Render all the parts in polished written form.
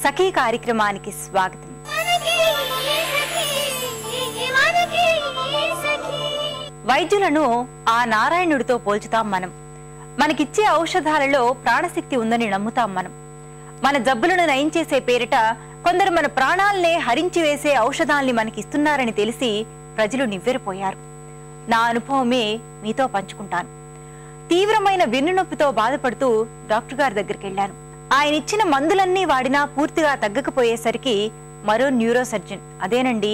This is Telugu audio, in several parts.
సఖీ కార్యక్రమానికి స్వాగతం. వైద్యులను ఆ నారాయణుడితో పోల్చుతాం మనం. మనకిచ్చే ఔషధాలలో ప్రాణశక్తి ఉందని నమ్ముతాం మనం. మన జబ్బులను నయం చేసే పేరిట కొందరు మన ప్రాణాలనే హరించి వేసే ఔషధాల్ని మనకిస్తున్నారని తెలిసి ప్రజలు నివ్వెరపోయారు. నా అనుభవమే మీతో పంచుకుంటాను. తీవ్రమైన వెన్నునొప్పితో బాధపడుతూ డాక్టర్ గారి దగ్గరికి వెళ్ళాను. ఆయన ఇచ్చిన మందులన్నీ వాడినా పూర్తిగా తగ్గకపోయేసరికి మరో న్యూరో సర్జన్, అదేనండి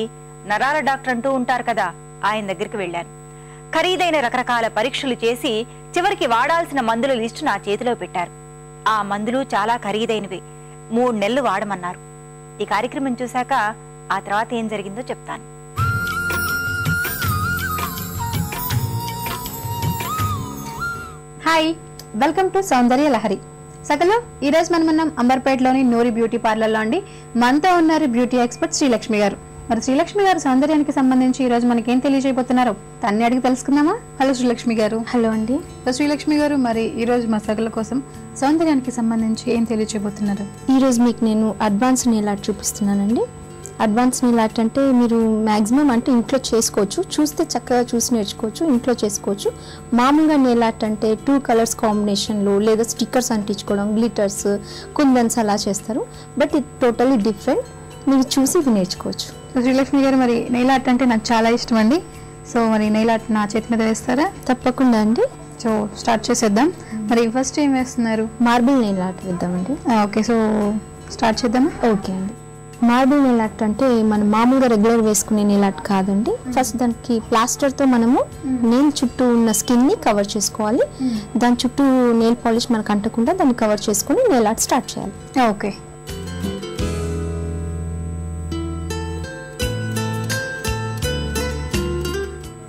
నరాల డాక్టర్ అంటూ ఉంటారు కదా, ఆయన దగ్గరికి వెళ్ళాను. ఖరీదైన రకరకాల పరీక్షలు చేసి చివరికి వాడాల్సిన మందుల లిస్టు నా చేతిలో పెట్టారు. ఆ మందులు చాలా ఖరీదైనవి. 3 నెలలు వాడమన్నారు. ఈ కార్యక్రమం చూశాక ఆ తర్వాత ఏం జరిగిందో చెప్తాను. హాయ్, వెల్కమ్ టు సౌందర్య లహరి. సకలు ఈరోజు మనం అంబర్పేటలోని నూరి బ్యూటీ పార్లర్లో అండి. మనతో ఉన్నారు బ్యూటీ ఎక్స్పర్ట్ శ్రీలక్ష్మి గారు. మరి శ్రీలక్ష్మి గారు సౌందర్యానికి సంబంధించి ఈ రోజు మనకి ఏం తెలియజేయబోతున్నారు తన్ని అడిగి తెలుసుకుందామా? హలో శ్రీలక్ష్మి గారు. హలో అండి. శ్రీలక్ష్మి గారు, మరి ఈ రోజు మా సకల కోసం సౌందర్యానికి సంబంధించి ఏం తెలియజేయబోతున్నారు? ఈ రోజు మీకు నేను అడ్వాన్స్ నెయిల్ ఆర్ట్ చూపిస్తున్నానండి. అడ్వాన్స్ నెయిల్ ఆర్ట్ అంటే మీరు మ్యాక్సిమం అంటే ఇంట్లో చేసుకోవచ్చు, చూస్తే చక్కగా చూసి నేర్చుకోవచ్చు, ఇంట్లో చేసుకోవచ్చు. మామూలుగా నెయిల్ ఆర్ట్ అంటే 2 కలర్స్ కాంబినేషన్లో లేదా స్టిక్కర్స్ అంటించుకోవడం, గ్లిటర్స్, కుందన్స్ అలా చేస్తారు. బట్ ఇది టోటలీ డిఫరెంట్. మీరు చూసి ఇది నేర్చుకోవచ్చు. శ్రీలక్ష్మి గారు, మరి నెయిల్ ఆర్ట్ అంటే నాకు చాలా ఇష్టం అండి. సో మరి నెయిల్ ఆర్ట్ నా చేతి మీద వేస్తారా? తప్పకుండా అండి. సో స్టార్ట్ చేసేద్దాం. మరి ఫస్ట్ ఏం వేస్తున్నారు? మార్బుల్ నెయిల్ ఆర్ట్ వేద్దామండి. ఓకే, సో స్టార్ట్ చేద్దామా? ఓకే అండి. మార్బుల్ నెయిల్ ఆర్ట్ అంటే మనం మామూలుగా రెగ్యులర్ వేసుకునే నెయిల్ ఆర్ట్ కాదండి. ఫస్ట్ దానికి ప్లాస్టర్తో మనము నెయిల్ చుట్టూ ఉన్న స్కిన్ని కవర్ చేసుకోవాలి. దాని చుట్టూ నెయిల్ పాలిష్ మనకు అంటకుండా దాన్ని కవర్ చేసుకుని నెయిల్ ఆర్ట్ స్టార్ట్ చేయాలి. ఓకే,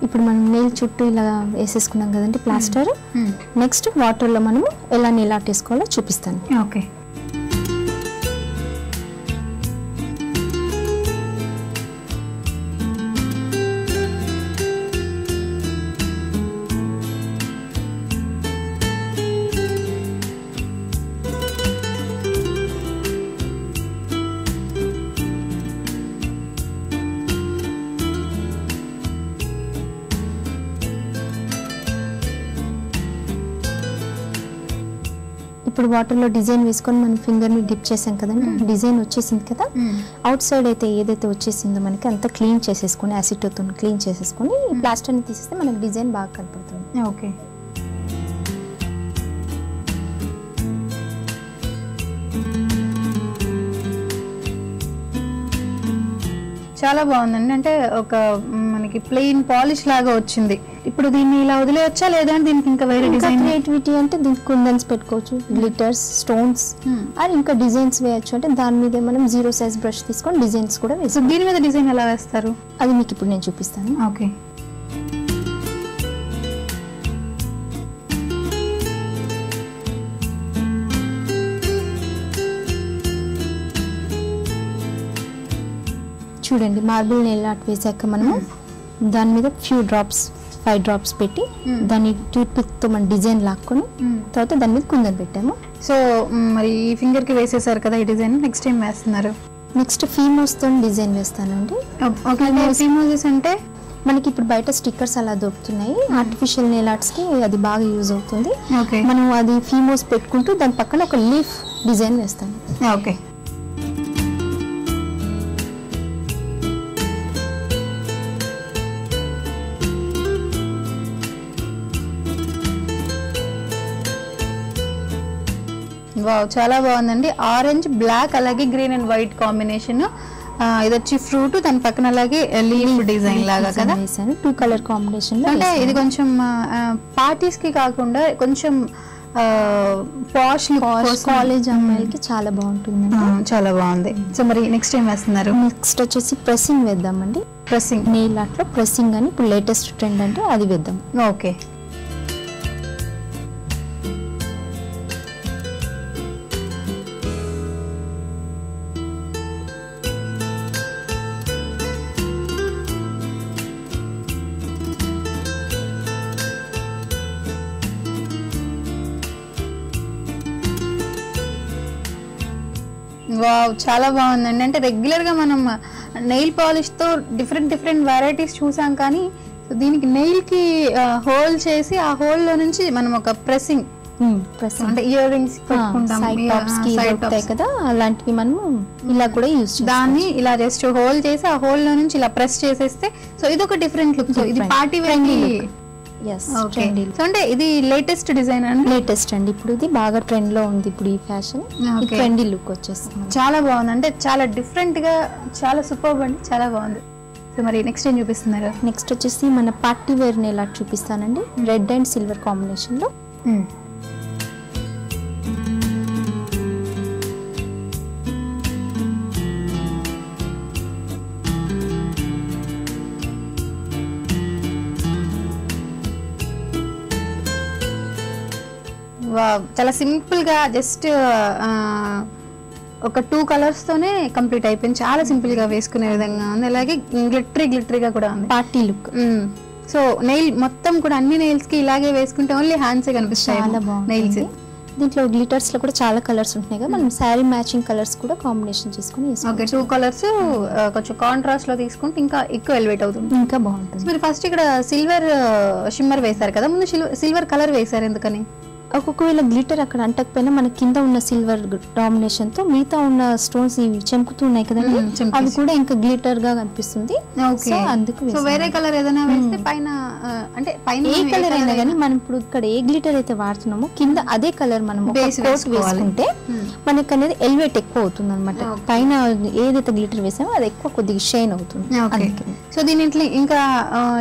ఇప్పుడు మనం నెయిల్ చుట్టూ ఇలా వేసేసుకున్నాం కదండి ప్లాస్టర్. నెక్స్ట్ వాటర్లో మనము ఎలా నెయిల్ ఆర్ట్ వేసుకోవాలో చూపిస్తాను. ఓకే, ఇప్పుడు వాటర్లో డిజైన్ వేసుకొని మనం ఫింగర్ని డిప్ చేసాం కదండి. డిజైన్ వచ్చేసింది కదా. అవుట్ సైడ్ అయితే ఏదైతే వచ్చేసిందో మనకి అంతా క్లీన్ చేసేసుకొని యాసిడ్తో క్లీన్ చేసేసుకొని ఈ ప్లాస్టర్ని తీసేస్తే మనకి డిజైన్ బాగా కనపడుతుంది. ఓకే, చాలా బాగుందండి. అంటే ఒక మనకి ప్లెయిన్ పాలిష్ లాగా వచ్చింది. ఇప్పుడు దీన్ని ఇలా వదిలేయచ్చా లేదా దీనికి ఇంకా వేరే డిజైన్? క్రియేటివిటీ అంటే దీనికి కుందన్స్ పెట్టుకోవచ్చు, గ్లిటర్స్, స్టోన్స్, అది ఇంకా డిజైన్స్ వేయచ్చు. అంటే దాని మీద మనం 0 సైజ్ బ్రష్ తీసుకొని డిజైన్స్ కూడా వేస్తాం. దీని మీద డిజైన్ ఎలా వేస్తారు? అది మీకు ఇప్పుడు నేను చూపిస్తాను. ఓకే, చూడండి, మార్బుల్ నెయిల్ ఆర్ట్ వేసాక మనము దాని మీద 5 డ్రాప్స్ పెట్టి దాన్ని ట్యూత్ పిక్తో మనం డిజైన్ లాక్కొని తర్వాత దాని మీద కుందన్ పెట్టాము. సో మరి ఈ ఫింగర్ కి వేసేసారు కదా ఈ డిజైన్, నెక్స్ట్ ఏం వేస్తున్నారు? నెక్స్ట్ ఫీమోస్తో డిజైన్ వేస్తానండి. ఓకే, ఫీమోస్ అంటే మనకి ఇప్పుడు బయట స్టిక్కర్స్ అలా దొరుకుతున్నాయి. ఆర్టిఫిషియల్ నెయిల్ ఆర్ట్స్కి అది బాగా యూజ్ అవుతుంది. ఓకే, మనం అది ఫీమోస్ పెట్టుకుంటూ దాని పక్కన ఒక లీఫ్ డిజైన్ వేస్తాను. ఓకే, వావ్, చాలా బాగుందండి. ఆరెంజ్, బ్లాక్, అలాగే గ్రీన్ అండ్ వైట్ కాంబినేషన్. ఇది వచ్చి ఫ్రూట్, దాని పక్కన అలాగే లీఫ్ డిజైన్ లాగా కదా. 2 కలర్ కాంబినేషన్. అంటే ఇది కొంచెం పార్టీస్ కి కాకుండా కొంచెం పాష్ కాలేజ్ అమ్మాయిలకి చాలా బాగుంటుంది. చాలా బాగుంది. సో మరి నెక్స్ట్ ఏం వేస్తున్నారు? నెక్స్ట్ వచ్చేసి ప్రెస్సింగ్ వేద్దామండి. ప్రెస్సింగ్ నెయిల్ ఆర్ట్ లో ప్రెస్సింగ్ అని ఇప్పుడు లేటెస్ట్ ట్రెండ్ అంటే అది వేద్దాం. ఓకే, వావ్, చాలా బాగుందండి. అంటే రెగ్యులర్ గా మనం నెయిల్ పాలిష్ తో డిఫరెంట్ వెరైటీస్ చూసాం, కానీ దీనికి నెయిల్ కి హోల్ చేసి ఆ హోల్ లో నుంచి మనం ఒక ప్రెసింగ్ అంటే ఇయర్ రింగ్స్ పెట్టుకుంటాం కదా, అలాంటివి మనం ఇలా కూడా యూజ్ దాన్ని ఇలా జస్ట్ హోల్ చేసి ఆ హోల్ లో నుంచి ఇలా ప్రెస్ చేసేస్తే సో ఇది ఒక డిఫరెంట్ లుక్. ఇది పార్టీ వేర్. అంటే ఇది లేటెస్ట్ డిజైన్ అండి. లేటెస్ట్ అండి, ఇప్పుడు ఇది బాగా ట్రెండ్ లో ఉంది. ఇప్పుడు ఈ ఫ్యాషన్ ట్రెండీ లుక్ వచ్చేస్తుంది. చాలా బాగుంది, అంటే చాలా డిఫరెంట్ గా, చాలా సూపర్ అండి, చాలా బాగుంది. సో మరి నెక్స్ట్ ఏం చూపిస్తున్నారు? నెక్స్ట్ వచ్చేసి మన పార్టీ వేర్ నెయిల్ ఆర్ట్ చూపిస్తానండి. రెడ్ అండ్ సిల్వర్ కాంబినేషన్ లో. చాలా సింపుల్ గా జస్ట్ ఒక 2 కలర్స్ తోనే కంప్లీట్ అయిపోయింది. చాలా సింపుల్ గా వేసుకునే విధంగా ఉంది. అలాగే గ్లిటరీగా కూడా ఉంది, పార్టీ లుక్. సో నెయిల్ మొత్తం కూడా అన్ని నెయిల్స్ కి ఇలాగే వేసుకుంటే ఓన్లీ హ్యాండ్స్ కనిపిస్తాయి. చాలా బాగుంది నెయిల్స్. దీంట్లో గ్లిటర్స్ లో కూడా చాలా కలర్స్ ఉంటున్నాయి కదా, మనం శారీ మ్యాచింగ్ కలర్స్ కూడా కాంబినేషన్ చేసుకుని. ఓకే, 2 కలర్స్ కొంచెం కాంట్రాస్ట్ లో తీసుకుంటే ఇంకా ఎక్కువ ఎలివేట్ అవుతుంది, ఇంకా బాగుంటుంది. మీరు ఫస్ట్ ఇక్కడ సిల్వర్ షిమ్మర్ వేశారు కదా, ముందు సిల్వర్ కలర్ వేశారు ఎందుకని? ఒక్కొక్కవేళ గ్లిటర్ అక్కడ అంటకపోయినా మన కింద ఉన్న సిల్వర్ డామినేషన్ తో మిగతా ఉన్న స్టోన్స్ ఇవి చెంకుతూ ఉన్నాయి కదండి, అవి కూడా ఇంకా గ్లిటర్ గా కనిపిస్తుంది. అందుకు వేరే కలర్ ఏదైనా వేస్తే పైన, అంటే పైన ఏ కలర్ అయినా కానీ మనం ఇప్పుడు ఇక్కడ ఏ గ్లిటర్ అయితే వాడుతున్నామో కింద అదే కలర్ మనం వేసుకుంటే మనకి అనేది ఎలివేట్ ఎక్కువ అవుతుంది అనమాట. పైన ఏదైతే గ్లిటర్ వేసామో అది ఎక్కువ కొద్దిగా షైన్ అవుతుంది. సో దీని ఇంకా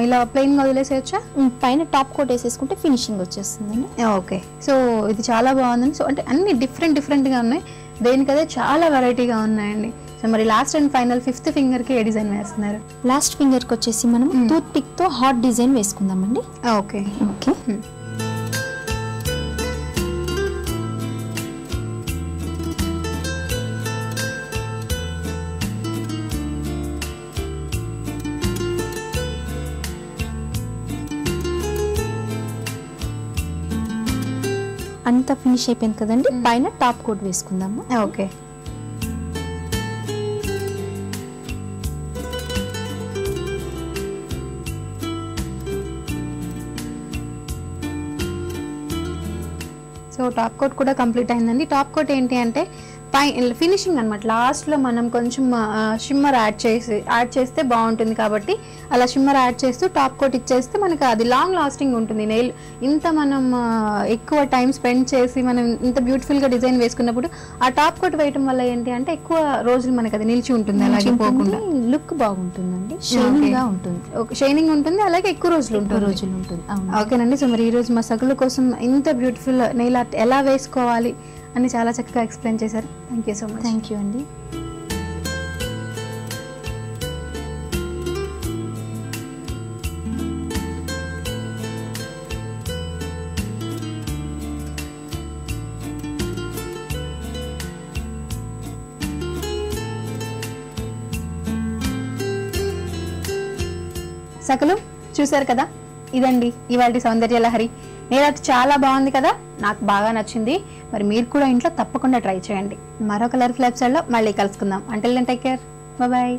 ఇలా ప్లెయిన్ గా వదిలేసేయచ్చా? పైన టాప్ కోట్ వేసేసుకుంటే ఫినిషింగ్ వచ్చేస్తుందండి. ఓకే, సో ఇది చాలా బాగుందండి. సో అంటే అన్ని డిఫరెంట్ గా ఉన్నాయి, దేనికదే చాలా వెరైటీగా ఉన్నాయండి. సో మరి last and final 5th finger కి ఏ డిజైన్ వేస్తున్నారు? లాస్ట్ ఫింగర్ కి వచ్చేసి మనం టూత్ పిక్ తో హార్ట్ డిజైన్ వేసుకుందామండి. ఓకే. అంతా ఫినిష్ అయిపోయింది కదండి, పైన టాప్ కోట్ వేసుకుందాము. ఓకే, సో టాప్ కోట్ కూడా కంప్లీట్ అయిందండి. టాప్ కోట్ ఏంటి అంటే ఫినిషింగ్ అనమాట. లాస్ట్ లో మనం కొంచెం షిమ్మర్ యాడ్ చేస్తే బాగుంటుంది కాబట్టి అలా షిమ్మర్ యాడ్ చేస్తూ టాప్ కోట్ ఇచ్చేస్తే మనకి అది లాంగ్ లాస్టింగ్ ఉంటుంది. నెయిల్ ఇంత మనం ఎక్కువ టైం స్పెండ్ చేసి మనం ఇంత బ్యూటిఫుల్ గా డిజైన్ వేసుకున్నప్పుడు ఆ టాప్ కోట్ వేయడం వల్ల ఏంటి అంటే ఎక్కువ రోజులు మనకి అది నిలిచి ఉంటుంది, అలాగే పోకుండా లుక్ బాగుంటుందండి, షైనింగ్ గా ఉంటుంది. షైనింగ్ ఉంటుంది, అలాగే ఎక్కువ రోజులు ఉంటుంది. ఓకేనండి, సో మరి ఈ రోజు మా సగుల కోసం ఇంత బ్యూటిఫుల్ నెయిల్ ఆర్ట్ ఎలా వేసుకోవాలి అని చాలా చక్కగా ఎక్స్ప్లెయిన్ చేశారు. Thank you so much. Thank you అండి. సకలు చూసారు కదా, ఇదండి ఇవాళ సౌందర్య లహరి. నెయిల్ ఆర్ట్ చాలా బాగుంది కదా, నాకు బాగా నచ్చింది. మరి మీరు కూడా ఇంట్లో తప్పకుండా ట్రై చేయండి. మరో కలర్ఫుల్ ఎపిసోడ్లో మళ్ళీ కలుసుకుందాం. Until then take care, bye.